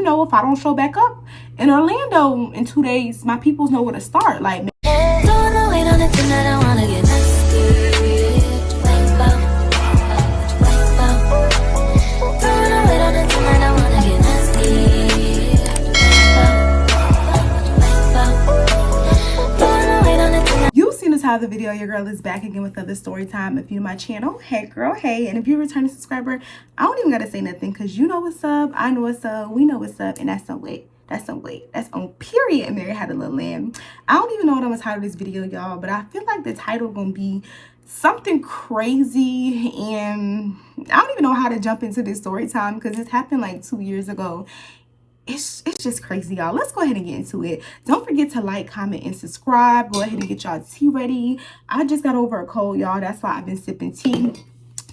know, if I don't show back up in Orlando in 2 days, my peoples know where to start. Like, don't wait on the thing that I wanna get how the video, your girl is back again with another story time. If you're my channel, hey girl, hey. And if you're a returning subscriber, I don't even gotta say nothing because you know what's up, I know what's up, we know what's up, and that's on weight. That's on period. And Mary had a little lamb. I don't even know what I'm gonna title this video, y'all, but I feel like the title gonna be something crazy, and I don't even know how to jump into this story time because this happened like 2 years ago. It's just crazy, y'all. Let's go ahead and get into it. Don't forget to like, comment, and subscribe. Go ahead and get y'all tea ready. I just got over a cold, y'all. That's why I've been sipping tea.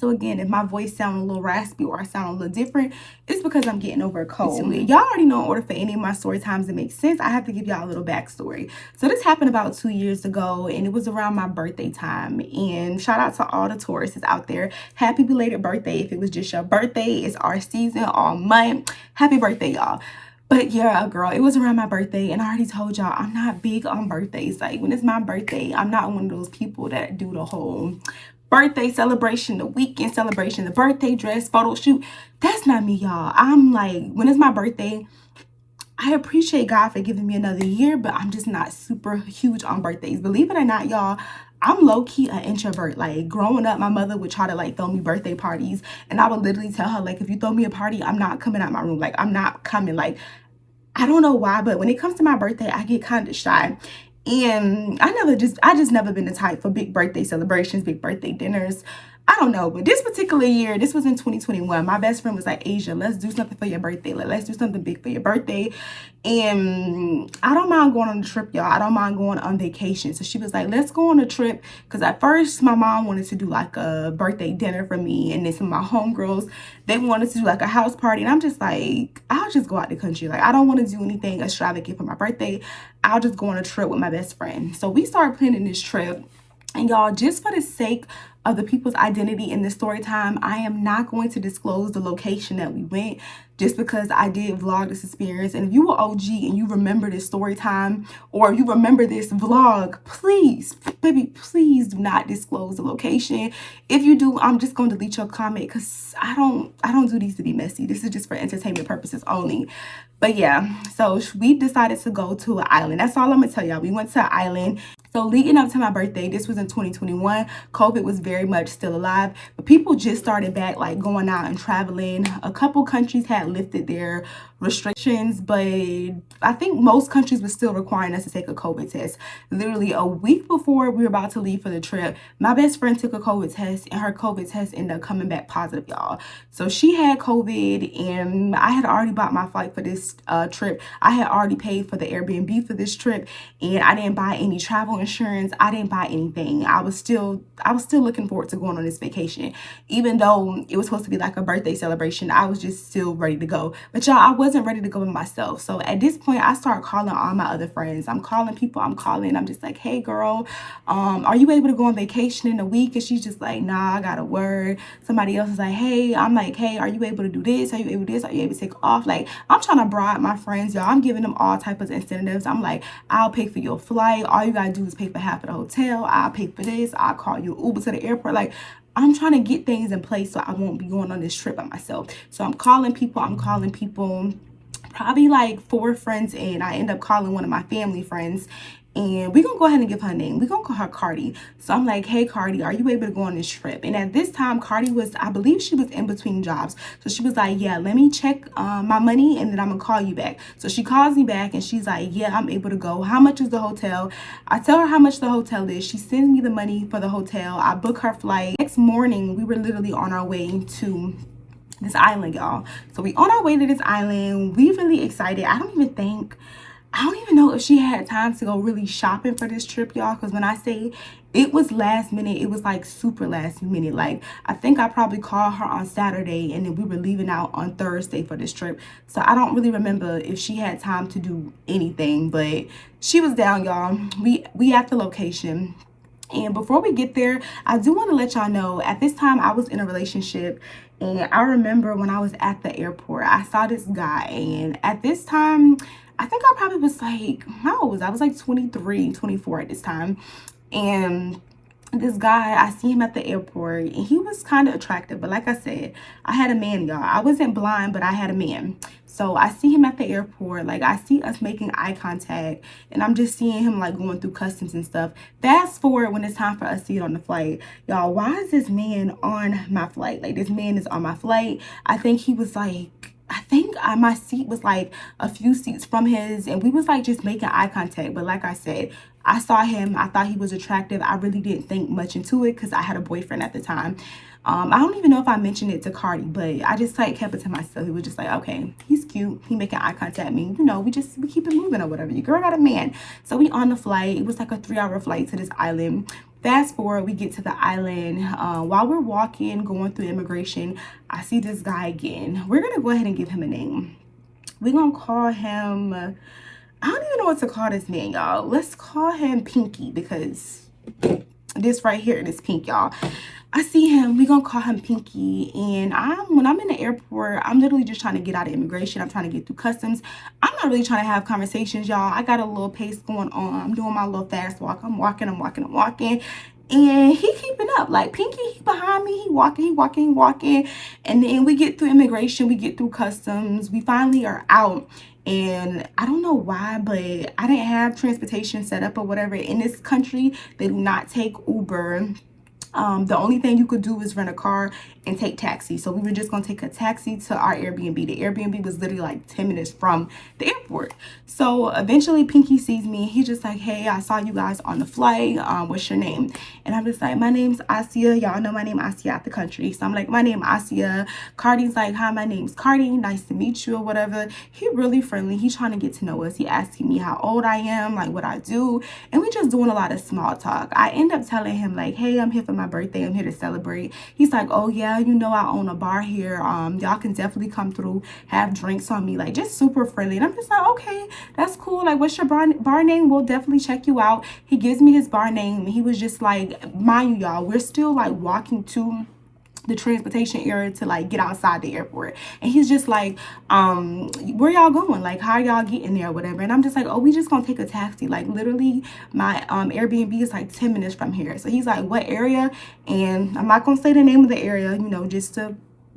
So again, if my voice sounds a little raspy or I sound a little different, it's because I'm getting over a cold. Y'all already know in order for any of my story times to make sense, I have to give y'all a little backstory. So this happened about 2 years ago, and it was around my birthday time. And shout out to all the Tauruses out there. Happy belated birthday. If it was just your birthday, it's our season all month. Happy birthday, y'all. But yeah, girl, it was around my birthday, and I already told y'all I'm not big on birthdays. Like, when it's my birthday, I'm not one of those people that do the whole birthday celebration, the weekend celebration, the birthday dress, photo shoot. That's not me, y'all. I'm like, when it's my birthday, I appreciate God for giving me another year, but I'm just not super huge on birthdays. Believe it or not, y'all, I'm low-key an introvert. Like, growing up, my mother would try to like throw me birthday parties, and I would literally tell her, like, if you throw me a party, I'm not coming out my room. Like, I'm not coming. Like, I don't know why, but when it comes to my birthday, I get kind of shy. And I just never been the type for big birthday celebrations, big birthday dinners. I don't know, but this particular year, this was in 2021. My best friend was like, Asia, let's do something for your birthday. Like, let's do something big for your birthday. And I don't mind going on a trip, y'all. I don't mind going on vacation. So she was like, let's go on a trip. Because at first, my mom wanted to do like a birthday dinner for me. And then some of my homegirls, they wanted to do like a house party. And I'm just like, I'll just go out the country. Like, I don't want to do anything extravagant for my birthday. I'll just go on a trip with my best friend. So we started planning this trip. And y'all, just for the sake of the people's identity in this story time, I am not going to disclose the location that we went, just because I did vlog this experience. And if you were OG and you remember this story time, or you remember this vlog, please, baby, please do not disclose the location. If you do, I'm just going to delete your comment because I don't do these to be messy. This is just for entertainment purposes only. But yeah, so we decided to go to an island. That's all I'm gonna tell y'all. We went to an island. So leading up to my birthday, this was in 2021, COVID was very much still alive, but people just started back, like, going out and traveling. A couple countries had lifted their restrictions, but I think most countries were still requiring us to take a COVID test. Literally a week before we were about to leave for the trip, my best friend took a COVID test, and her COVID test ended up coming back positive, y'all. So she had COVID, and I had already bought my flight for this trip. I had already paid for the Airbnb for this trip, and I didn't buy any travel insurance. I didn't buy anything. I was still looking forward to going on this vacation. Even though it was supposed to be like a birthday celebration, I was just still ready to go. But y'all, I wasn't ready to go by myself. So at this point, I started calling all my other friends. I'm calling people. I'm just like, hey girl, are you able to go on vacation in a week? And she's just like, nah, I got a word. Somebody else is like, hey, I'm like, hey, are you able to do this? Are you able to do this? Are you able to take off? Like, I'm trying to bribe my friends, y'all. I'm giving them all types of incentives. I'm like, I'll pay for your flight. All you gotta do is pay for half of the hotel. I'll pay for this. I'll call you Uber to the airport. Like, I'm trying to get things in place so I won't be going on this trip by myself. So I'm calling people. Probably like 4 friends in. I end up calling one of my family friends, and we're gonna go ahead and give her a name. We're gonna call her Cardi. So I'm like, hey Cardi, are you able to go on this trip? And at this time, Cardi was, I believe she was in between jobs. So she was like, yeah, let me check my money, and then I'm gonna call you back. So she calls me back, and she's like, yeah, I'm able to go. How much is the hotel? I tell her how much the hotel is. She sends me the money for the hotel. I book her flight. Next morning, we were literally on our way to this island, y'all. So we on our way to this island. We really excited. I don't even know if she had time to go really shopping for this trip, y'all, because when I say it was last minute, it was like super last minute. Like, I think I probably called her on Saturday, and then we were leaving out on Thursday for this trip. So I don't really remember if she had time to do anything, but she was down, y'all. We at the location. And before we get there, I do want to let y'all know, at this time I was in a relationship, And I remember when I was at the airport, I saw this guy, and at this time, I think I probably was like, how old was I? I was like 23, 24 at this time. And this guy, I see him at the airport, and he was kind of attractive. But like I said, I had a man, y'all. I wasn't blind, but I had a man. So I see him at the airport, like I see us making eye contact, and I'm just seeing him like going through customs and stuff. Fast forward when it's time for us to get on the flight. Y'all, why is this man on my flight? Like, this man is on my flight. I think he was like, my seat was like a few seats from his, and we was like just making eye contact. But like I said, I saw him, I thought he was attractive. I really didn't think much into it because I had a boyfriend at the time. I don't even know if I mentioned it to Cardi, but I just like kept it to myself. He was just like, okay, he's cute. He making eye contact at me. You know, we keep it moving or whatever. Your girl got a man. So we on the flight. It was like a 3-hour flight to this island. Fast forward, we get to the island. While we're walking, going through immigration, I see this guy again. We're going to go ahead and give him a name. We're going to call him, I don't even know what to call this man, y'all. Let's call him Pinky, because this right here is pink, y'all. I see him. We're going to call him Pinky. And when I'm in the airport, I'm literally just trying to get out of immigration. I'm trying to get through customs. I'm not really trying to have conversations, y'all. I got a little pace going on. I'm doing my little fast walk. I'm walking. And he keeping up. Like, Pinky, he behind me. He walking. And then we get through immigration. We get through customs. We finally are out. And I don't know why, but I didn't have transportation set up or whatever. In this country, they do not take Uber. The only thing you could do is rent a car and take taxi. So we were just going to take a taxi to our Airbnb. The Airbnb was literally like 10 minutes from the airport. So eventually Pinky sees me. He's just like, hey, I saw you guys on the flight. What's your name? And I'm just like, my name's Asia. Y'all know my name, Asia, out the country. So I'm like, my name Asia. Cardi's like, hi, my name's Cardi. Nice to meet you or whatever. He really friendly. He's trying to get to know us. He asking me how old I am, like what I do. And we just doing a lot of small talk. I end up telling him like, hey, I'm here for my birthday. I'm here to celebrate. He's like, oh yeah, you know I own a bar here. Y'all can definitely come through, have drinks on me, like just super friendly. And I'm just like, okay, that's cool. Like, what's your bar name? We'll definitely check you out. He gives me his bar name. He was just like, mind you, y'all, we're still like walking to the transportation area to like get outside the airport, and he's just like, where y'all going, like how y'all getting there or whatever. And I'm just like, oh, we just gonna take a taxi. Like, literally my Airbnb is like 10 minutes from here. So he's like, what area? And I'm not gonna say the name of the area, you know, just to,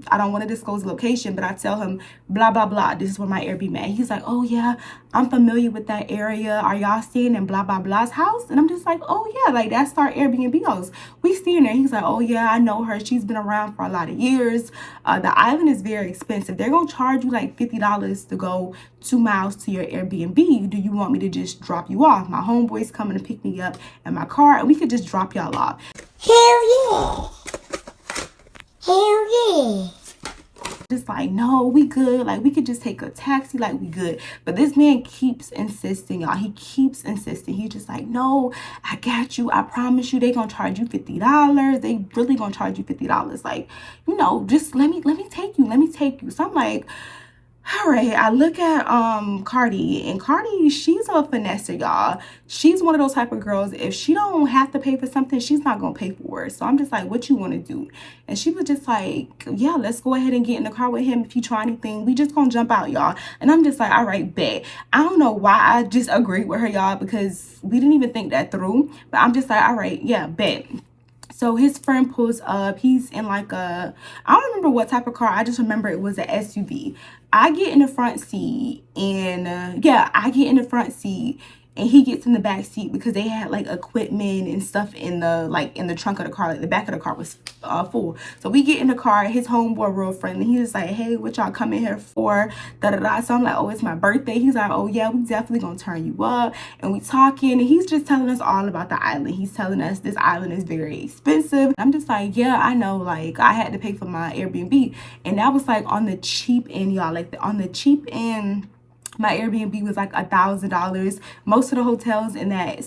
I don't want to disclose the location, but I tell him blah blah blah, this is where my Airbnb at. He's like, oh yeah, I'm familiar with that area. Are y'all staying in blah blah blah's house? And I'm just like, oh yeah, like that's our Airbnb house. We staying there. He's like, oh yeah, I know her. She's been around for a lot of years. The island is very expensive. They're gonna charge you like $50 to go 2 miles to your Airbnb. Do you want me to just drop you off? My homeboy's coming to pick me up in my car, and we could just drop y'all off. Hell yeah. Hell yeah. Just like, no, we good. Like, we could just take a taxi. Like, we good. But this man keeps insisting, y'all. He keeps insisting. He's just like, no, I got you. I promise you, they gonna charge you $50. They really gonna charge you $50. Like, you know, just let me take you. Let me take you. So I'm like, all right, I look at Cardi, and Cardi, she's a finesser, y'all. She's one of those type of girls, if she don't have to pay for something, she's not gonna pay for it. So I'm just like, what you want to do? And she was just like, yeah, let's go ahead and get in the car with him. If you try anything, we just gonna jump out, y'all. And I'm just like, all right, bet. I don't know why I just agreed with her, y'all, because we didn't even think that through. But I'm just like, all right, yeah, bet. So his friend pulls up. He's in like I don't remember what type of car. I just remember it was an SUV. I get in the front seat, and I get in the front seat, and he gets in the back seat because they had like equipment and stuff in the trunk of the car. Like, the back of the car was full. So we get in the car. His homeboy real friendly. He's just like, hey, what y'all coming here for? Da da da. So I'm like, oh, it's my birthday. He's like, oh yeah, we definitely gonna turn you up. And we talking, and he's just telling us all about the island. He's telling us this island is very expensive. I'm just like, yeah, I know. Like, I had to pay for my Airbnb, and that was like on the cheap end, y'all. Like, on the cheap end, my Airbnb was like $1,000. Most of the hotels in that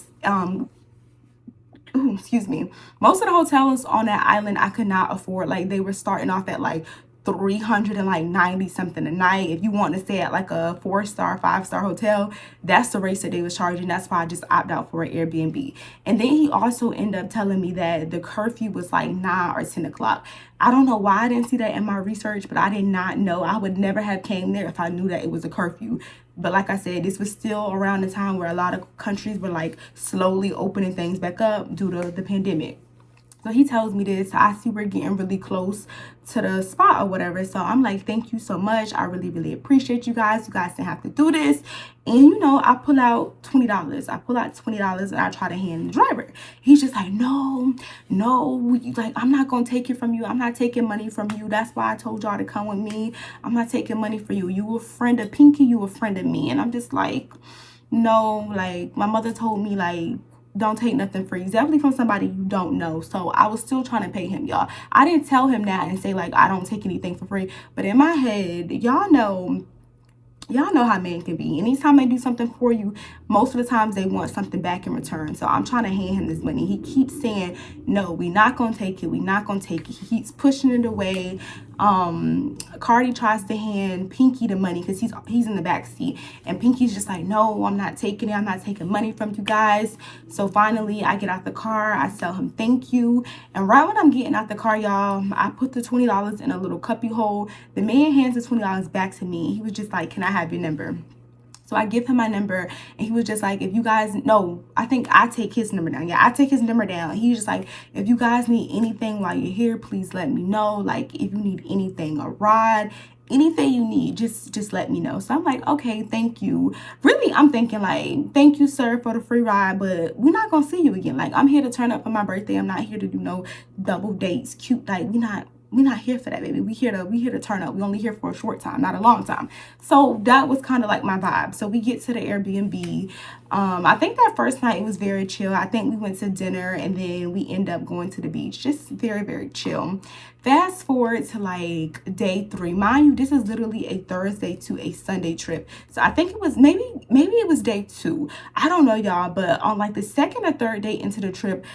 most of the hotels on that island I could not afford. Like, they were starting off at like 390 something a night. If you want to stay at like a 4-star, 5-star hotel, that's the rates that they was charging. That's why I just opted out for an Airbnb. And then he also ended up telling me that the curfew was like 9 or 10 o'clock. I don't know why I didn't see that in my research, but I did not know. I would never have came there if I knew that it was a curfew. But like I said, this was still around the time where a lot of countries were like slowly opening things back up due to the pandemic. So he tells me this. I see we're getting really close to the spot or whatever. So I'm like, thank you so much. I really, really appreciate you guys. You guys didn't have to do this. And, you know, I pull out $20. I pull out $20 and I try to hand the driver. He's just like, no, like, I'm not going to take it from you. I'm not taking money from you. That's why I told y'all to come with me. I'm not taking money for you. You a friend of Pinky. You a friend of me. And I'm just like, no, like, my mother told me, like, don't take nothing free, definitely from somebody you don't know. So I was still trying to pay him, y'all. I didn't tell him that and say like I don't take anything for free, but in my head, y'all know how men can be. Anytime they do something for you, most of the times they want something back in return. So I'm trying to hand him this money. He keeps saying, no, we're not going to take it. We're not going to take it. He keeps pushing it away. Cardi tries to hand Pinky the money because he's in the back seat. And Pinky's just like, no, I'm not taking it. I'm not taking money from you guys. So finally, I get out the car. I tell him thank you. And right when I'm getting out the car, y'all, I put the $20 in a little cuppy hole. The man hands the $20 back to me. He was just like, can I have your number? So I give him my number and he was just like, if you guys, no, I think I take his number down. Yeah, I take his number down. He was just like, if you guys need anything while you're here, please let me know. Like if you need anything, a ride, anything you need, just let me know. So I'm like, okay, thank you. Really, I'm thinking like, thank you, sir, for the free ride, but we're not going to see you again. Like I'm here to turn up for my birthday. I'm not here to do no double dates, cute, like we're not here for that, baby. We here to turn up. We only here for a short time, not a long time. So that was kind of like my vibe. So we get to the Airbnb. I think that first night it was very chill. I think we went to dinner and then we end up going to the beach. Just very, very chill. Fast forward to like day 3. Mind you, this is literally a Thursday to a Sunday trip. So I think it was maybe it was day 2. I don't know, y'all, but on like the second or third day into the trip,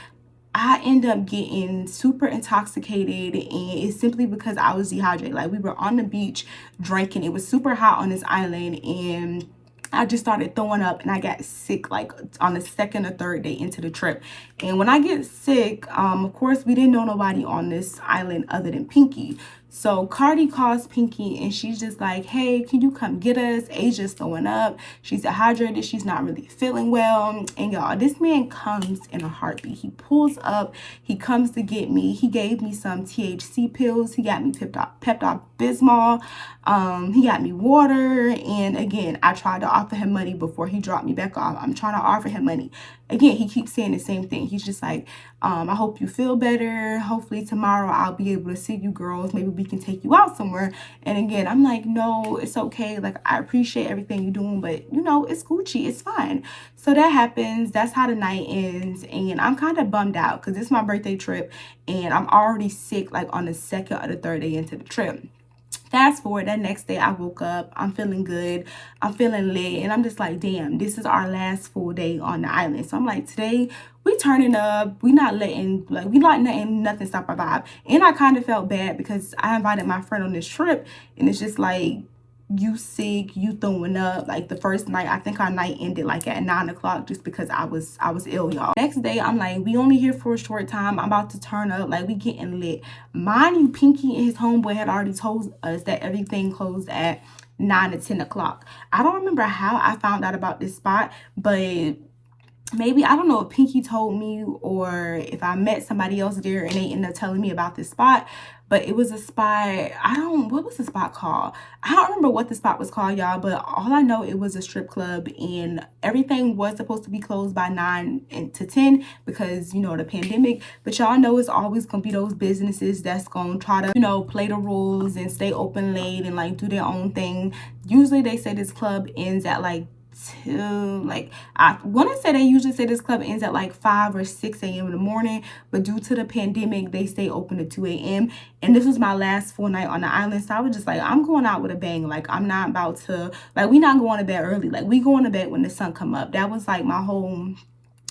I end up getting super intoxicated, and it's simply because I was dehydrated. Like we were on the beach drinking. It was super hot on this island and I just started throwing up and I got sick like on the second or third day into the trip. And when I get sick, of course, we didn't know nobody on this island other than Pinky. So Cardi calls Pinky and she's just like, hey, can you come get us? Asia's throwing up. She's dehydrated. She's not really feeling well. And y'all, this man comes in a heartbeat. He pulls up. He comes to get me. He gave me some THC pills. He got me Pepto-Bismol. He got me water. And again, I tried to offer him money before he dropped me back off. I'm trying to offer him money. Again, he keeps saying the same thing. He's just like, I hope you feel better. Hopefully tomorrow I'll be able to see you girls. Maybe we can take you out somewhere. And again, I'm like, no, it's okay. Like, I appreciate everything you're doing, but you know, it's Gucci. It's fine. So that happens. That's how the night ends. And I'm kind of bummed out because it's my birthday trip and I'm already sick like on the second or the third day into the trip. Fast forward, that next day I woke up, I'm feeling good, I'm feeling lit, and I'm just like, damn, this is our last full day on the island. So I'm like, today we turning up, we not letting nothing stop our vibe. And I kind of felt bad because I invited my friend on this trip and it's just like, you sick, you throwing up. Like the first night, I think our night ended like at 9 o'clock just because I was ill, y'all. Next day, I'm like, we only here for a short time. I'm about to turn up. Like we getting lit. Mind you, Pinky and his homeboy had already told us that everything closed at 9 to 10 o'clock. I don't remember how I found out about this spot, but maybe, I don't know if Pinky told me or if I met somebody else there and they ended up telling me about this spot. But it was a spot, what was the spot called? I don't remember what the spot was called, y'all, but all I know, it was a strip club and everything was supposed to be closed by 9 to 10 because, you know, the pandemic. But y'all know it's always going to be those businesses that's going to try to, you know, play the rules and stay open late and like do their own thing. Usually they say this club ends at like I want to say they usually say this club ends at like 5 or 6 a.m. in the morning, but due to the pandemic they stay open to 2 a.m. and this was my last full night on the island, so I was just like, I'm going out with a bang. Like I'm not about to, like, we not going to bed early. Like we going to bed when the sun come up. That was like my whole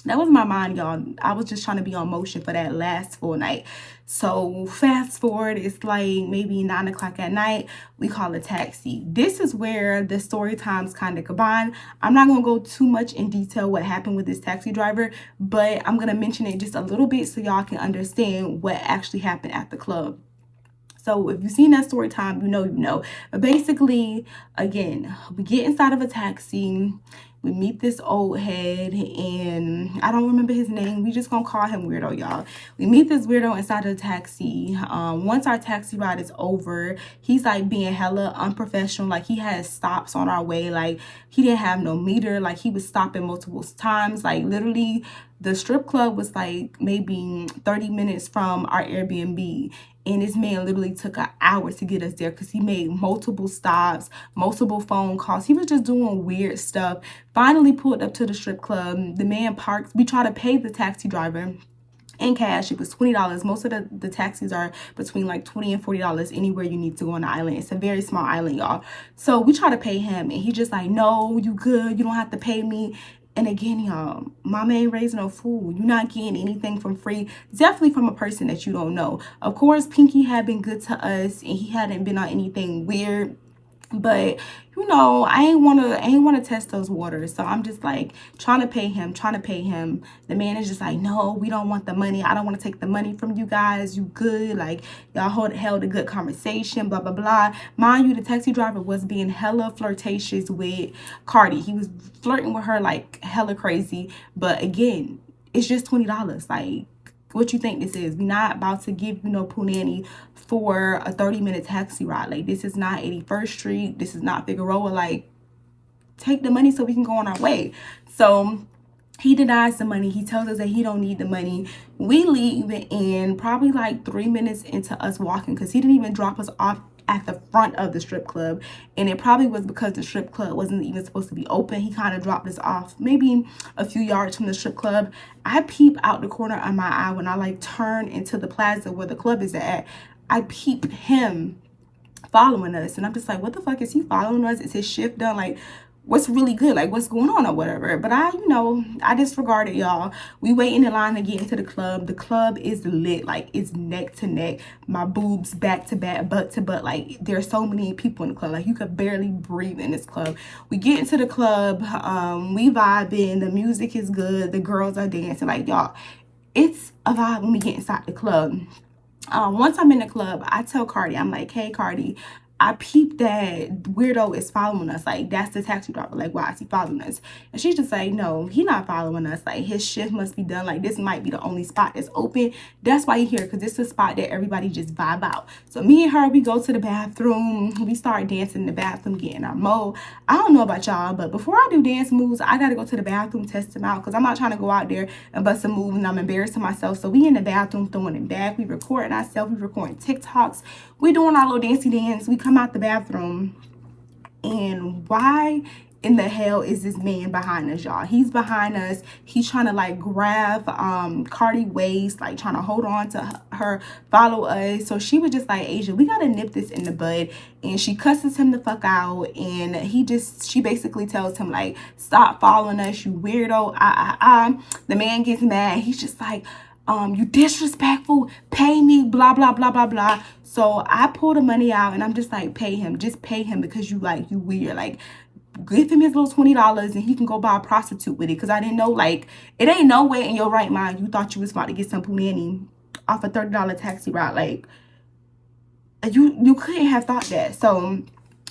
That was my mind, y'all. I was just trying to be on motion for that last full night. So fast forward, it's like maybe 9 o'clock at night. We call a taxi. This is where the story times kind of combine. I'm not gonna go too much in detail what happened with this taxi driver, but I'm gonna mention it just a little bit so y'all can understand what actually happened at the club. So if you've seen that story time, you know, you know. But basically, again, we get inside of a taxi. We meet this old head, and I don't remember his name. We just gonna call him Weirdo, y'all. We meet this weirdo inside of the taxi. Once our taxi ride is over, he's like being hella unprofessional. Like he had stops on our way. Like he didn't have no meter. Like he was stopping multiple times. Like literally, the strip club was like maybe 30 minutes from our Airbnb. And this man literally took an hour to get us there because he made multiple stops, multiple phone calls. He was just doing weird stuff. Finally pulled up to the strip club. The man parks. We try to pay the taxi driver in cash. It was $20. Most of the taxis are between like $20 and $40 anywhere you need to go on the island. It's a very small island, y'all. So we try to pay him, and he just like, no, you good. You don't have to pay me. And again, y'all, mama ain't raising no fool. You're not getting anything from free. Definitely from a person that you don't know. Of course, Pinky had been good to us, and he hadn't been on anything weird. But you know, I ain't wanna test those waters. So I'm just like trying to pay him. The man is just like, no, we don't want the money. I don't want to take the money from you guys. You good? Like y'all held a good conversation, blah blah blah. Mind you, the taxi driver was being hella flirtatious with Cardi. He was flirting with her like hella crazy. But again, it's just $20. Like, what you think this is? We're not about to give you no punani for a 30-minute taxi ride. Like, this is not 81st Street. This is not Figueroa. Like, take the money so we can go on our way. So he denies the money. He tells us that he don't need the money. We leave in probably like 3 minutes into us walking, because he didn't even drop us off at the front of the strip club. And it probably was because the strip club wasn't even supposed to be open. He kind of dropped us off maybe a few yards from the strip club. I peep out the corner of my eye when I like turn into the plaza where the club is at. I peep him following us, and I'm just like, what the fuck is he following us? Is his shift done? Like, what's really good? Like, what's going on or whatever? But I disregarded, y'all. We waiting in line to get into the club. The club is lit. Like, it's neck to neck. My boobs back to back, butt to butt. Like, there's so many people in the club. Like, you could barely breathe in this club. We get into the club. We vibing. The music is good. The girls are dancing. Like, y'all, it's a vibe when we get inside the club. Once I'm in the club, I tell Cardi, I'm like, hey, Cardi, I peeped that weirdo is following us. Like, that's the taxi driver. Like, why is he following us? And she's just like, no, he not following us. Like, his shift must be done. Like, this might be the only spot that's open. That's why he here, because this is a spot that everybody just vibe out. So me and her, we go to the bathroom. We start dancing in the bathroom, getting our mo. I don't know about y'all, but before I do dance moves, I got to go to the bathroom, test them out, because I'm not trying to go out there and bust a move and I'm embarrassing myself. So we in the bathroom throwing it back. We recording ourselves. We recording TikToks. We doing our little dancey dance. We come out the bathroom, and why in the hell is this man behind us, y'all? He's behind us. He's trying to like grab Cardi waist, like trying to hold on to her, follow us. So she was just like, Asia, we gotta nip this in the bud. And she cusses him the fuck out, and she basically tells him like, stop following us, you weirdo. The man gets mad. He's just like, you disrespectful, pay me, blah blah blah blah blah. So I pull the money out, and I'm just like, pay him, just pay him, because you weird. Like, give him his little $20 and he can go buy a prostitute with it. Because I didn't know, like, it ain't no way in your right mind you thought you was about to get some punani off a $30 taxi ride. Like, you couldn't have thought that. So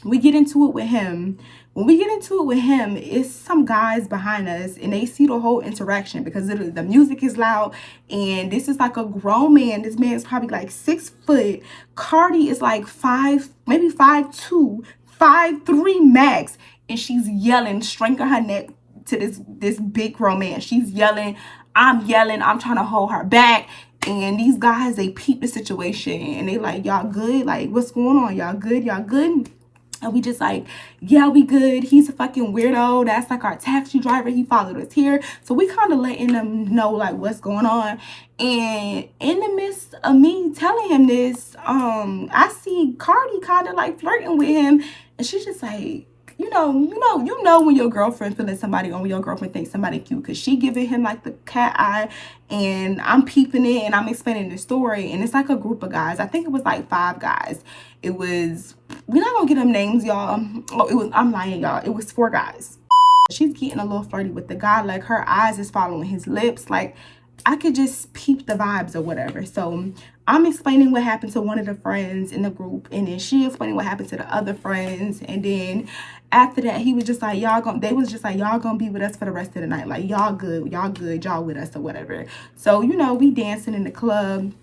we get into it with him. When we get into it with him, it's some guys behind us, and they see the whole interaction, because the music is loud, and this is like a grown man. This man is probably like 6 foot. Cardi is like 5, maybe 5'2", 5'3" max, and she's yelling, straining her neck to this big grown man. She's yelling. I'm yelling. I'm trying to hold her back. And these guys, they peep the situation, and they like, y'all good? Like, what's going on? Y'all good? Y'all good? And we just like, yeah, we good. He's a fucking weirdo. That's like our taxi driver. He followed us here. So we kind of letting them know like what's going on. And in the midst of me telling him this, I see Cardi kind of like flirting with him. And she's just like, you know when your girlfriend feeling somebody, or when your girlfriend thinks somebody cute, because she giving him like the cat eye, and I'm peeping it, and I'm explaining the story, and it's like a group of guys. I think it was like 5 guys. It was, we're not gonna get them names, y'all. Oh, it was, I'm lying, y'all. It was 4 guys. She's getting a little flirty with the guy, like her eyes is following his lips, like I could just peep the vibes or whatever. So I'm explaining what happened to one of the friends in the group, and then she explaining what happened to the other friends, and then after that he was just like, they was just like, y'all gonna be with us for the rest of the night, like y'all good, y'all with us or whatever. So we dancing in the club.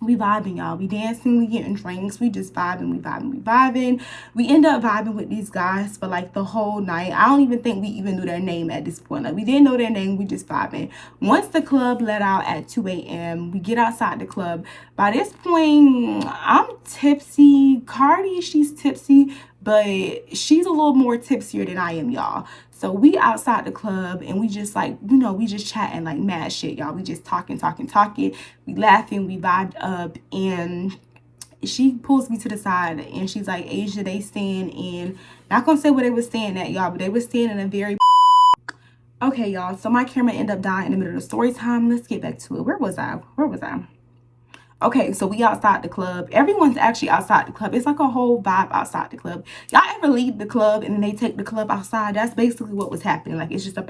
We vibing, y'all. We dancing, we getting drinks, we just vibing, we vibing, we vibing. We end up vibing with these guys for like the whole night. I don't even think we even knew their name at this point. Like, we didn't know their name, we just vibing. Once the club let out at 2 a.m., we get outside the club. By this point, I'm tipsy. Cardi, she's tipsy, but she's a little more tipsier than I am, y'all. So we outside the club, and we just like, we just chatting like mad shit, y'all. We just talking. We laughing, we vibed up, and she pulls me to the side, and she's like, Asia, they staying in, not gonna say where they was staying at, y'all, but they was staying in a very, okay, y'all. So my camera ended up dying in the middle of the story time. Let's get back to it. Where was I? Okay, so we outside the club. Everyone's actually outside the club. It's like a whole vibe outside the club. Y'all ever leave the club and then they take the club outside? That's basically what was happening. Like, it's just a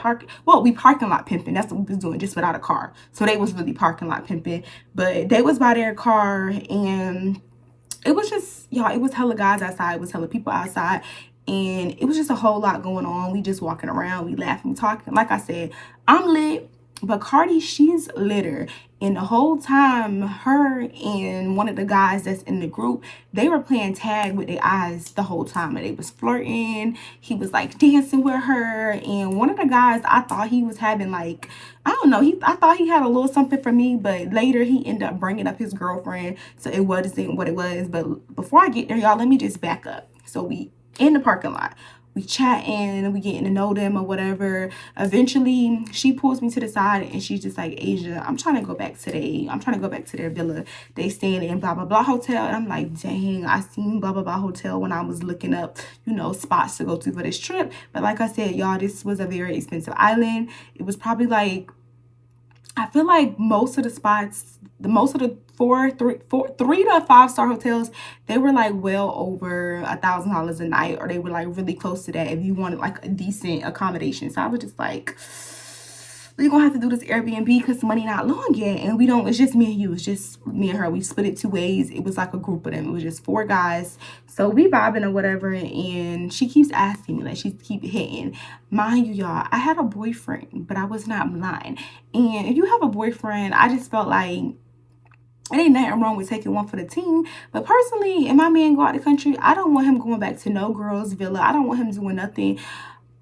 we parking lot pimping. That's what we was doing, just without a car. So they was really parking lot pimping. But they was by their car, and it was just, y'all, it was hella guys outside. It was hella people outside. And it was just a whole lot going on. We just walking around. We laughing, talking. Like I said, I'm lit. But Cardi, she's litter. And the whole time, her and one of the guys that's in the group, they were playing tag with their eyes the whole time. And they was flirting. He was like dancing with her. And one of the guys, I thought he was having like, I don't know, I thought he had a little something for me. But later he ended up bringing up his girlfriend. So it wasn't what it was. But before I get there, y'all, let me just back up. So we in the parking lot. We chatting, we getting to know them or whatever. Eventually, she pulls me to the side, and she's just like, Asia, I'm trying to go back to their villa. They staying in blah blah blah hotel. And I'm like, dang, I seen blah blah blah hotel when I was looking up, spots to go to for this trip. But like I said, y'all, this was a very expensive island. It was probably like, I feel like most of the spots, most of the 3 to 5 star hotels, they were like well over $1,000 a night, or they were like really close to that if you wanted like a decent accommodation. So I was just like, we're gonna have to do this Airbnb because money not long yet, and it's just me and you. It's just me and her. We split it 2 ways. It was like a group of them. It was just 4 guys. So we vibing or whatever, and she keeps asking me, like, she keep hitting. Mind you, y'all, I had a boyfriend, but I was not blind. And if you have a boyfriend, I just felt like it ain't nothing wrong with taking one for the team. But personally, if my man go out the country, I don't want him going back to no girl's villa. I don't want him doing nothing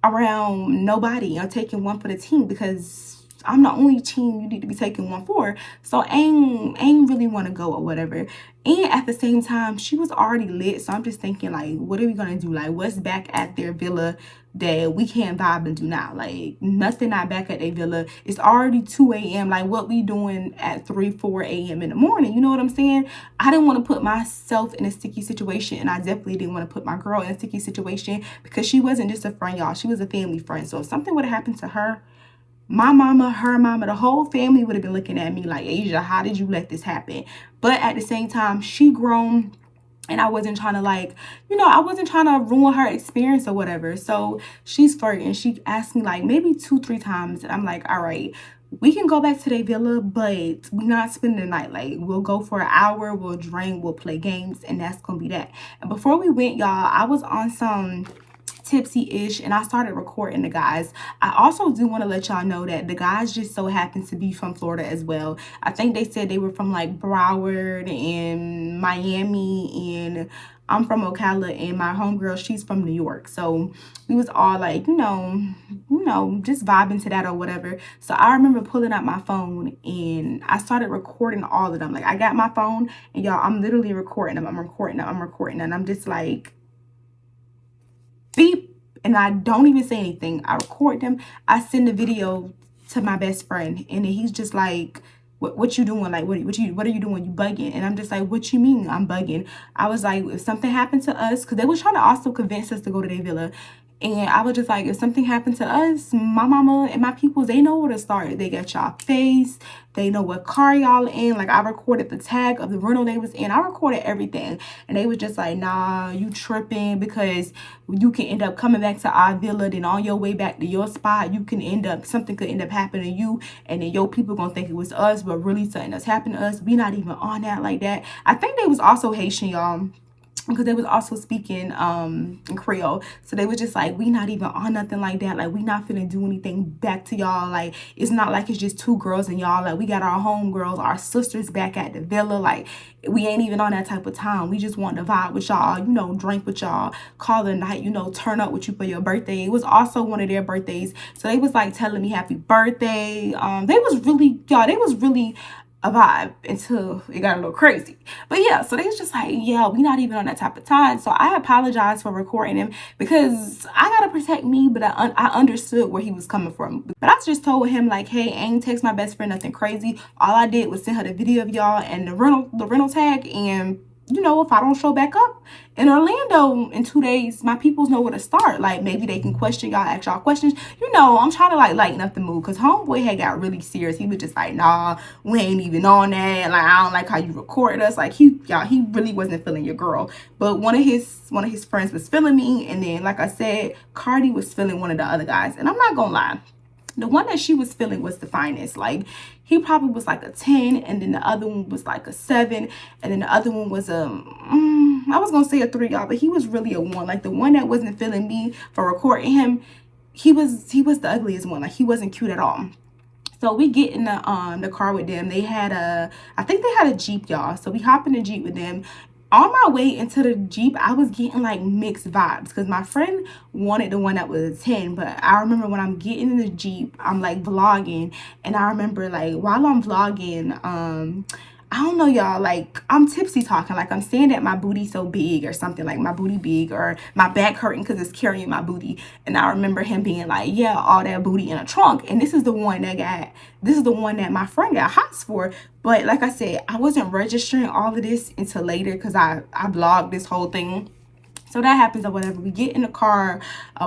around nobody or taking one for the team, because I'm the only team you need to be taking one for. So ain't really want to go or whatever. And at the same time, she was already lit. So I'm just thinking, like, what are we gonna do? Like, what's back at their villa that we can't vibe and do now? Like, nothing not back at their villa. It's already 2 a.m. Like, what we doing at 4 a.m. in the morning? You know what I'm saying? I didn't want to put myself in a sticky situation, and I definitely didn't want to put my girl in a sticky situation, because she wasn't just a friend, y'all. She was a family friend. So if something would have happened to her, my mama, her mama, the whole family would have been looking at me like, Asia, how did you let this happen? But at the same time, she grown, and I wasn't trying to, like, I wasn't trying to ruin her experience or whatever. So she's flirting. She asked me like maybe 2-3 times, and I'm like, all right, we can go back to their villa, but we not spending the night. Like, we'll go for an hour, we'll drink, we'll play games, and that's gonna be that. And before we went, y'all, I was on some tipsy-ish, and I started recording the guys. I also do want to let y'all know that the guys just so happen to be from Florida as well. I think they said they were from like Broward and Miami, and I'm from Ocala, and my homegirl, she's from New York. So we was all like, just vibing to that or whatever. So I remember pulling out my phone, and I started recording all of them. Like, I got my phone, and y'all, I'm literally recording them. I'm recording, and I'm just like, beep, and I don't even say anything. I record them. I send the video to my best friend, and then he's just like, what you doing? Like, what are you doing? You bugging? And I'm just like, what you mean I'm bugging? I was like, if something happened to us, because they was trying to also convince us to go to their villa, And I was just like, if something happened to us, my mama and my peoples, they know where to start. They got y'all face. They know what car y'all in. Like, I recorded the tag of the rental they was in. I recorded everything. And they was just like, nah, you tripping, because you can end up coming back to our villa. Then on your way back to your spot, you can end up, something could end up happening to you. And then your people gonna think it was us, but really something that's happened to us. We not even on that like that. I think they was also Haitian, y'all, because they was also speaking in Creole. So they was just like, we not even on nothing like that. Like, we not finna do anything back to y'all. Like, it's not like it's just 2 girls and y'all. Like, we got our home girls, our sisters back at the villa. Like, we ain't even on that type of time. We just want to vibe with y'all, you know, drink with y'all, call it a night, you know, turn up with you for your birthday. It was also one of their birthdays. So they was like telling me happy birthday. They was really, y'all, they was really a vibe until it got a little crazy. But yeah, so they was just like, yeah, we not even on that type of time. So I apologize for recording him, because I gotta protect me, but I understood where he was coming from. But I just told him like, hey, I ain't text my best friend nothing crazy. All I did was send her the video of y'all and the rental tag, and you know, if I don't show back up in Orlando in 2 days, my peoples know where to start. Like, maybe they can question y'all, ask y'all questions. You know, I'm trying to like lighten up the mood, because homeboy had got really serious. He was just like, nah, we ain't even on that. Like, I don't like how you recorded us. Like, he really wasn't feeling your girl. But one of his friends was feeling me, and then, like I said, Cardi was feeling one of the other guys. And I'm not gonna lie, the one that she was feeling was the finest. Like, he probably was like a 10, and then the other one was like a 7, and then the other one was I was gonna say a 3, y'all, but he was really a 1. Like, the one that wasn't feeling me for recording him, he was the ugliest one. Like, he wasn't cute at all. So we get in the car with them. They had I think they had a Jeep, y'all. So we hop in the Jeep with them. On my way into the Jeep, I was getting like mixed vibes, because my friend wanted the one that was a 10. But I remember when I'm getting in the Jeep, I'm like vlogging, and I remember like while I'm vlogging, I don't know, y'all, like I'm tipsy talking, like I'm saying that my booty so big or something, like my booty big, or my back hurting because it's carrying my booty. And I remember him being like, yeah, all that booty in a trunk. And this is the one that my friend got hots for. But like I said, I wasn't registering all of this until later, because I blogged this whole thing. So that happens or whatever. We get in the car,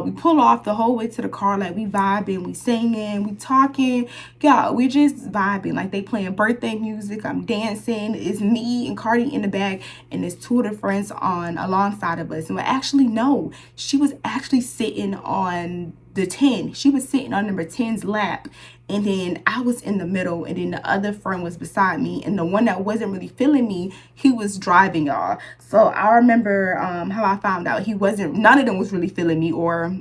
we pull off the whole way to the car, like we vibing, we singing, we talking. Yeah, we just vibing. Like, they playing birthday music, I'm dancing. It's me and Cardi in the back, and there's 2 of the friends on alongside of us. And we actually, no, she was actually sitting on the 10. She was sitting on number 10's lap. And then I was in the middle, and then the other friend was beside me, and the one that wasn't really feeling me, he was driving, y'all. So I remember how I found out none of them was really feeling me, or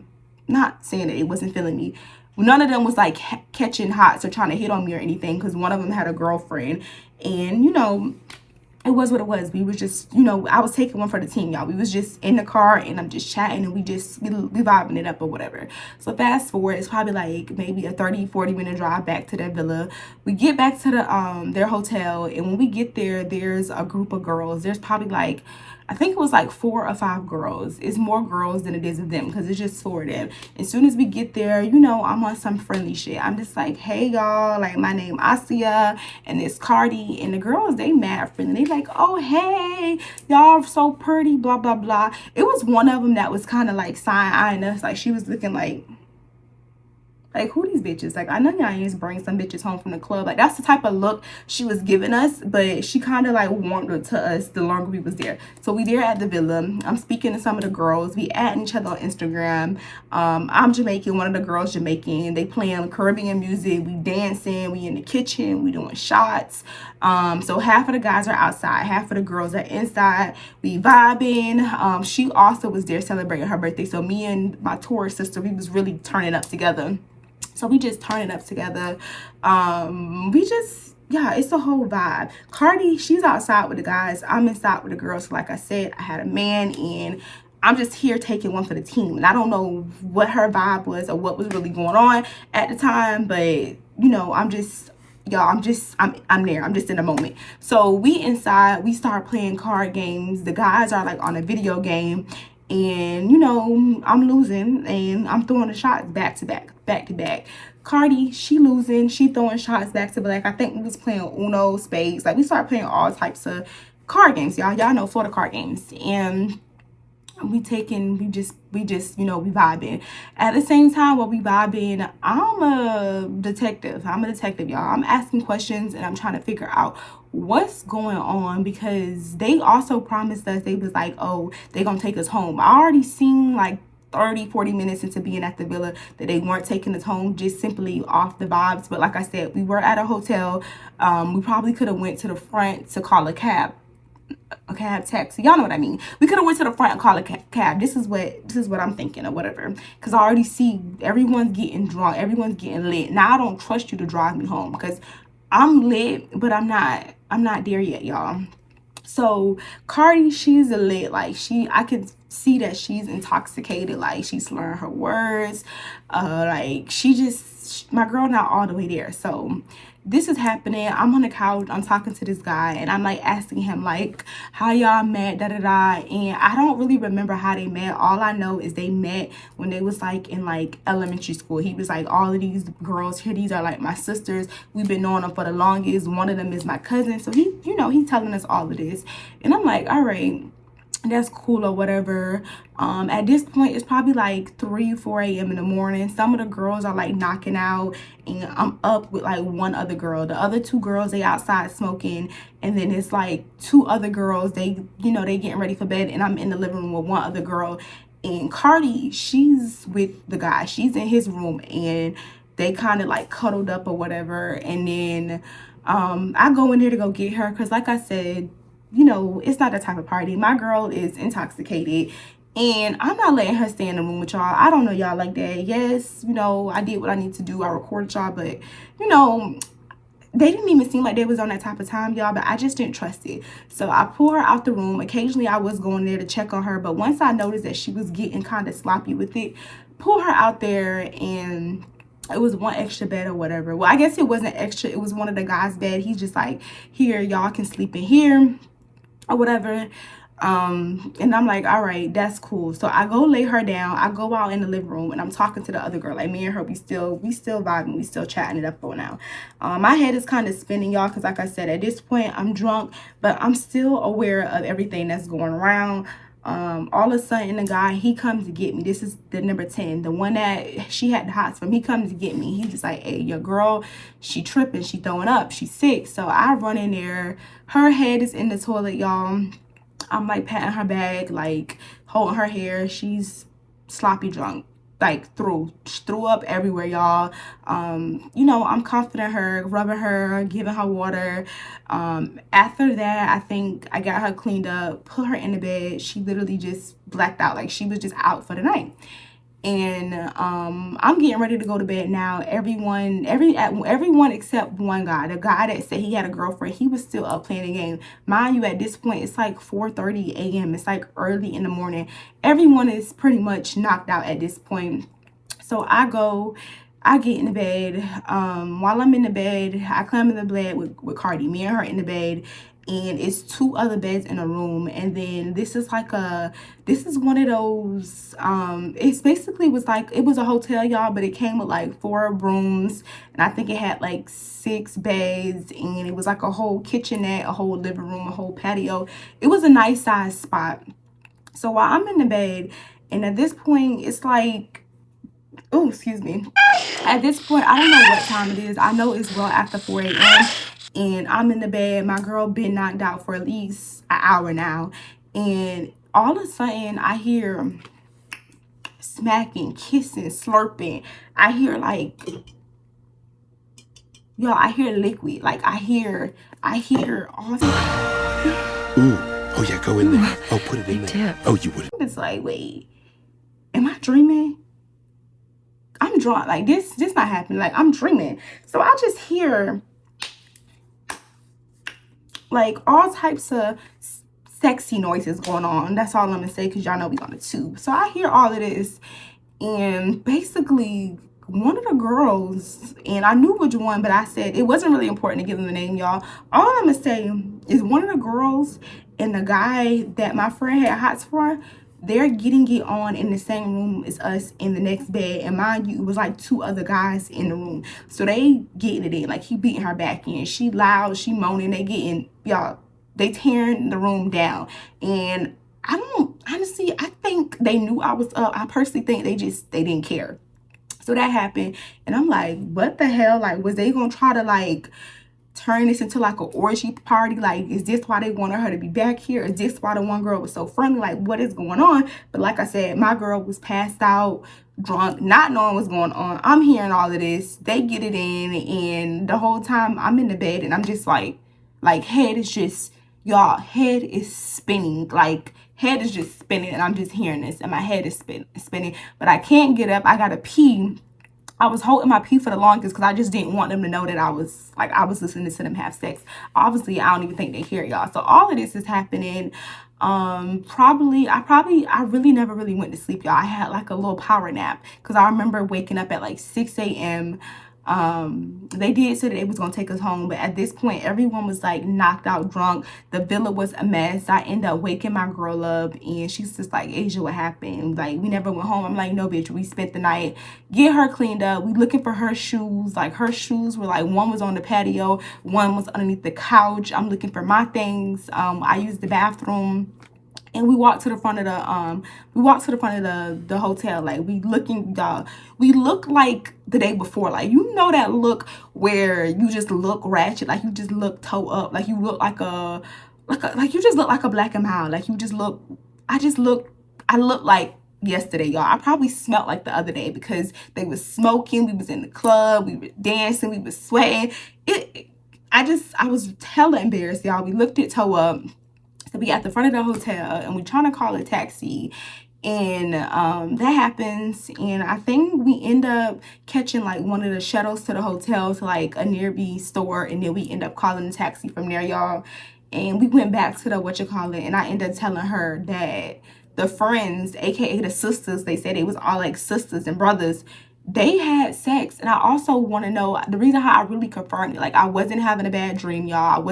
not saying that it wasn't feeling me. None of them was like catching hots or trying to hit on me or anything, because one of them had a girlfriend, and you know, it was what it was. We was just, you know, I was taking one for the team, y'all. We was just in the car, and I'm just chatting, and we vibing it up or whatever. So fast forward, it's probably like maybe a 30-40 minute drive back to their villa. We get back to their hotel, and when we get there, there's a group of girls. There's probably like, I think it was like 4 or 5 girls. It's more girls than it is of them, because it's just 4 of them. As soon as we get there, you know, I'm on some friendly shit. I'm just like, hey, y'all, like, my name Asia, and it's Cardi. And the girls, they mad friendly. They like, oh, hey, y'all so pretty, blah, blah, blah. It was one of them that was kind of like side-eyeing us. Like, she was looking like, who these bitches? Like, I know y'all ain't just bring some bitches home from the club. Like, that's the type of look she was giving us. But she kind of like warmed it to us the longer we was there. So we there at the villa. I'm speaking to some of the girls. We adding each other on Instagram. I'm Jamaican. One of the girls Jamaican. They playing Caribbean music. We dancing. We in the kitchen. We doing shots. So half of the guys are outside. Half of the girls are inside. We vibing. She also was there celebrating her birthday. So me and my tourist sister, we was really turning up together. So we just turn it up together. We just, yeah, it's a whole vibe. Cardi, she's outside with the guys. I'm inside with the girls. Like I said, I had a man in. I'm just here taking one for the team. And I don't know what her vibe was or what was really going on at the time. But, you know, I'm just, y'all, I'm there. I'm just in the moment. So we inside. We start playing card games. The guys are like on a video game. And, you know, I'm losing, and I'm throwing the shots back to back. Cardi, she losing. She throwing shots back to back. I think we was playing Uno, spades. Like, we started playing all types of card games, y'all. Y'all know Florida card games. And we just we vibing. At the same time while we vibing, I'm a detective, y'all. I'm asking questions and I'm trying to figure out what's going on, because they also promised us, they was like, oh, they gonna take us home. I already seen like 30-40 minutes into being at the villa that they weren't taking us home, just simply off the vibes. But like I said, we were at a hotel. We probably could have went to the front to call a cab taxi. Y'all know what I mean. We could have went to the front and called a cab. This is what I'm thinking, or whatever. Because I already see everyone's getting drunk, everyone's getting lit. Now I don't trust you to drive me home, because I'm lit, but I'm not there yet, y'all. So Cardi, she's a lit, like I could see that she's intoxicated, like she's slurring her words, like my girl not all the way there. So this is happening. I'm on the couch, I'm talking to this guy, and I'm like asking him like, how y'all met, da da da. And I don't really remember how they met. All I know is they met when they was like in like elementary school. He was like, all of these girls here, these are like my sisters, we've been knowing them for the longest, one of them is my cousin. So he, he's telling us all of this, and I'm like, all right, that's cool or whatever. At this point, it's probably like 3-4 a.m. in the morning. Some of the girls are like knocking out, and I'm up with like one other girl. The other two girls, they outside smoking, and then it's like two other girls, they getting ready for bed, and I'm in the living room with one other girl. And Cardi, she's with the guy, she's in his room, and they kind of like cuddled up or whatever. And then I go in there to go get her, because like I said, it's not that type of party. My girl is intoxicated, and I'm not letting her stay in the room with y'all. I don't know y'all like that. Yes, I did what I need to do. I recorded y'all, but they didn't even seem like they was on that type of time, y'all, but I just didn't trust it. So I pull her out the room. Occasionally I was going there to check on her, but once I noticed that she was getting kind of sloppy with it, pull her out there. And it was one extra bed or whatever. Well, I guess it wasn't extra, it was one of the guys' bed. He's just like, here, y'all can sleep in here or whatever. And I'm like, all right, that's cool. So I go lay her down. I go out in the living room, and I'm talking to the other girl. Like, me and her, we still vibing, we still chatting it up for now. My head is kind of spinning, y'all, because like I said, at this point I'm drunk, but I'm still aware of everything that's going around. All of a sudden the guy, he comes to get me. This is the number 10, the one that she had the hots from. He comes to get me. He's just like, hey, your girl, she tripping, she throwing up, she's sick. So I run in there. Her head is in the toilet, y'all. I'm like patting her back, like holding her hair. She's sloppy drunk, like she threw up everywhere, y'all. I'm comforting her, rubbing her, giving her water. After that, I think I got her cleaned up, put her in the bed. She literally just blacked out, like she was just out for the night. And I'm getting ready to go to bed now. Everyone except one guy, the guy that said he had a girlfriend, he was still up playing the game. Mind you, at this point it's like 4:30 a.m. It's like early in the morning. Everyone is pretty much knocked out at this point. So I get in the bed. While I'm in the bed, I climb in the bed with Cardi, me and her in the bed. And it's two other beds in a room. And then this is one of those, it's basically it was a hotel, y'all, but it came with like 4 rooms, and I think it had like 6 beds, and it was like a whole kitchenette, a whole living room, a whole patio. It was a nice size spot. So while I'm in the bed, and at this point it's like, oh, excuse me. At this point, I don't know what time it is. I know it's well after 4 a.m. and I'm in the bed. My girl been knocked out for at least an hour now. And all of a sudden, I hear smacking, kissing, slurping. I hear like, y'all, I hear liquid. Like, I hear all this. Oh, yeah, go in there. Oh, put it in there. Oh, you would. It's like, wait, am I dreaming? I'm drunk. Like, this not happening. Like, I'm dreaming. So I just hear like all types of sexy noises going on. That's all I'm gonna say, because y'all know we on the tube. So I hear all of this, and basically one of the girls, and I knew which one, but I said it wasn't really important to give them the name, y'all. All I'm gonna say is one of the girls and the guy that my friend had hots for, they're getting it on in the same room as us in the next bed. And mind you, it was like 2 other guys in the room. So they getting it in. Like, he beating her back in. She loud, she moaning. They getting, y'all, they tearing the room down. And I think think they knew I was up. I personally think they didn't care. So that happened, and I'm like, what the hell? Like, was they gonna try to like turn this into like an orgy party? Like, is this why they wanted her to be back here? Is this why the one girl was so friendly? Like, what is going on? But like I said, my girl was passed out, drunk, not knowing what's going on. I'm hearing all of this. They get it in, and the whole time I'm in the bed, and I'm just like head is just, y'all, head is spinning. Like, head is just spinning, and I'm just hearing this, and my head is spinning. But I can't get up. I gotta pee. I was holding my pee for the longest because I just didn't want them to know that I was listening to them have sex. Obviously, I don't even think they hear y'all. So all of this is happening. I really never really went to sleep, y'all. I had like a little power nap because I remember waking up at like 6 a.m. They did say that they was gonna take us home, but at this point everyone was like knocked out drunk. The villa was a mess. I ended up waking my girl up, and she's just like, Asia, what happened? Like, we never went home. I'm like, no bitch, we spent the night, get her cleaned up. We looking for her shoes. Like, her shoes were like, one was on the patio, one was underneath the couch. I'm looking for my things. I used the bathroom, and we walked to the front of the hotel. Like, we look like the day before. Like, you know that look where you just look ratchet, like you just look toe up, like you look like you just look like a black and mild. Like, I look like yesterday, y'all. I probably smelled like the other day because they was smoking, we was in the club, we were dancing, we was sweating. I was hella embarrassed, y'all. We looked at toe up. So we at the front of the hotel, and we're trying to call a taxi, and that happens, and I think we end up catching like one of the shuttles to the hotel to like a nearby store, and then we end up calling a taxi from there, y'all. And we went back to the and I ended up telling her that the friends, aka the sisters, they said it was all like sisters and brothers, they had sex. And I also want to know the reason how I really confirmed it. Like, I wasn't having a bad dream, y'all.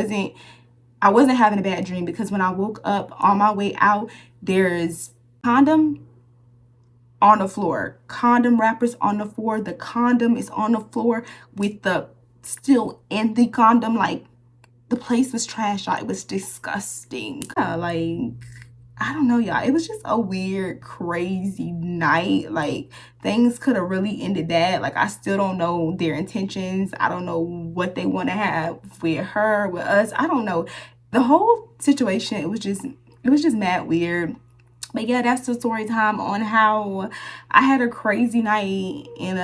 I wasn't having a bad dream, because when I woke up on my way out, there's condom on the floor, condom wrappers on the floor. The condom is on the floor with the still in the condom. Like, the place was trash, y'all. It was disgusting. Yeah, like, I don't know, y'all. It was just a weird, crazy night. Like, things could have really ended that. Like, I still don't know their intentions. I don't know what they want to have with her, with us. I don't know. The whole situation, it was just mad weird. But yeah, that's the story time on how I had a crazy night in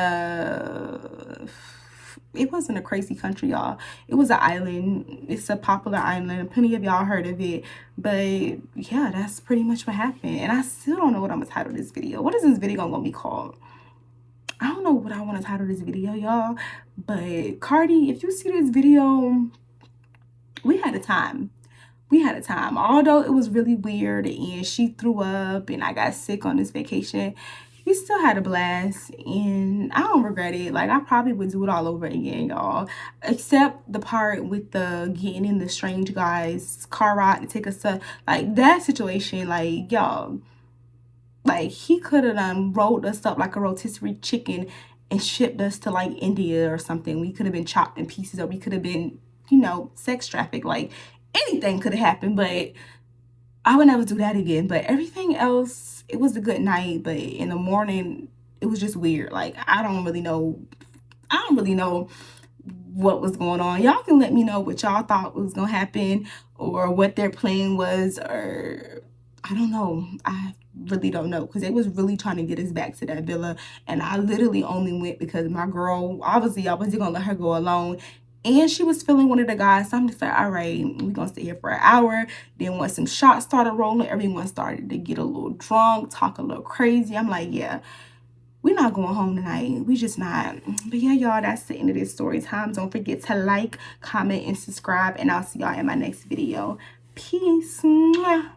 it wasn't a crazy country, y'all. It was an island. It's a popular island. Plenty of y'all heard of it. But yeah, that's pretty much what happened. And I still don't know what I'm gonna title this video. What is this video gonna be called? I don't know what I want to title this video, y'all. But Cardi, if you see this video, we had a time. Although it was really weird and she threw up and I got sick on this vacation, we still had a blast, and I don't regret it. Like, I probably would do it all over again, y'all, except the part with the getting in the strange guy's car ride to take us to, like, that situation. Like, y'all, like, he could have rolled us up like a rotisserie chicken and shipped us to like India or something. We could have been chopped in pieces, or we could have been, you know, sex trafficked. Like, anything could have happened, but I would never do that again. But everything else, it was a good night. But in the morning, it was just weird. Like, I don't really know what was going on. Y'all can let me know what y'all thought was gonna happen, or what their plan was, or I don't know. I really don't know, because they was really trying to get us back to that villa, and I literally only went because my girl, obviously I wasn't gonna let her go alone, and she was feeling one of the guys. So I'm just like, all right, we're gonna stay here for an hour. Then once some shots started rolling, everyone started to get a little drunk, talk a little crazy. I'm like, yeah, we're not going home tonight. We just not. But yeah, y'all, that's the end of this story time. Don't forget to like, comment, and subscribe, and I'll see y'all in my next video. Peace. Mwah.